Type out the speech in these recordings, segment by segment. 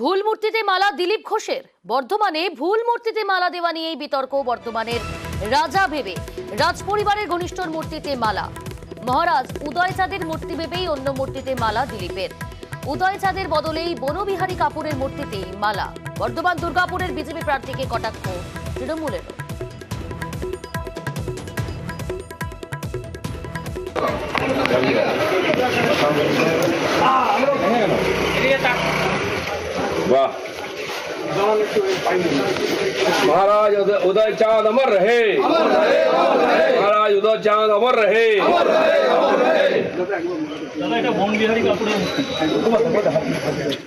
ভুল মূর্তিতে মালা দিলীপ ঘোষের। বর্ধমানে ভুল মূর্তিতে মালা দেওয়া নিয়েই বিতর্ক। বর্ধমানের রাজা ভেবে রাজ পরিবারের ঘনিষ্ঠর মূর্তিতে মালা। মহারাজ উদয় চাঁদের মূর্তি ভেবেই অন্য মূর্তিতে মালা দিলীপের। উদয় চাঁদের বদলেই বনবিহারী কাপুরের মূর্তিতেই মালা। বর্ধমান দুর্গাপুরের বিজেপি প্রার্থীকে কটাক্ষ তৃণমূলের। वाह महाराज उदय चांद अमर रहे, महाराज उदय चांद अमर रहे।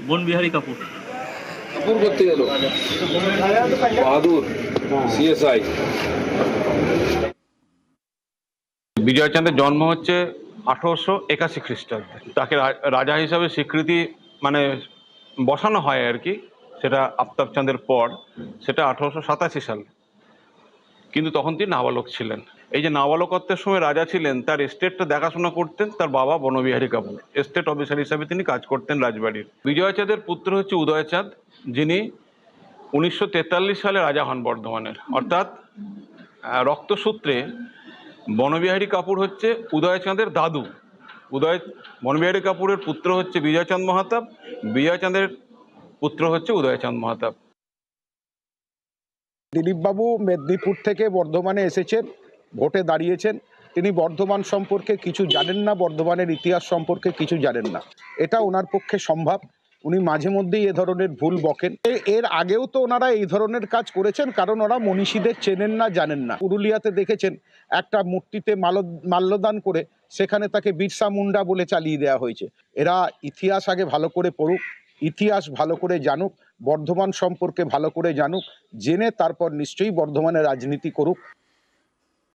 বনবিহারী কাপুর কাপুর করতে গেল বাহাদুর সিএসআই। বিজয় চাঁদের জন্ম হচ্ছে 1881 খ্রিস্টাব্দে। তাকে রাজা হিসাবে স্বীকৃতি বসানো হয় আর কি, সেটা আফতাব চাঁদের পর, সেটা 1887 সালে। কিন্তু তখন তিনি নাবালক ছিলেন। এই যে নাবালকত্বের সময় রাজা ছিলেন, তার এস্টেটটা দেখাশোনা করতেন তার বাবা বনবিহারী কাপুর। এস্টেট অফিসার হিসাবে তিনি কাজ করতেন রাজবাড়ির। বিজয় চাঁদের পুত্র হচ্ছে উদয় চাঁদ, যিনি 1943 সালে রাজা হন বর্ধমানের। অর্থাৎ রক্তসূত্রে বনবিহারী কাপুর হচ্ছে উদয় চাঁদের দাদু। বনবিহারী কাপুরের পুত্র হচ্ছে বিজয় চাঁদ মাহাতাব, বিজয় চাঁদের পুত্র হচ্ছে উদয় চাঁদ মাহাতাব। দিলীপ বাবু মেদিনীপুর থেকে বর্ধমানে এসেছেন, ভোটে দাঁড়িয়েছেন। তিনি বর্ধমান সম্পর্কে কিছু জানেন না, বর্ধমানের ইতিহাস সম্পর্কে কিছু জানেন না। এটা ওনার পক্ষে সম্ভব। উনি মাঝে মধ্যেই এ ধরনের ভুল বকেন। এর আগেও তো ওনারা এই ধরনের কাজ করেছেন, কারণ ওরা মনীষীদের চেনেন না, জানেন না। পুরুলিয়াতে দেখেছেন একটা মূর্তিতে মাল্যদান করে সেখানে তাকে বিরসা মুন্ডা বলে চালিয়ে দেওয়া হয়েছে। এরা ইতিহাস আগে ভালো করে পড়ুক, ইতিহাস ভালো করে জানুক, বর্ধমান সম্পর্কে ভালো করে জানুক, জেনে তারপর নিশ্চয়ই বর্ধমানে রাজনীতি করুক।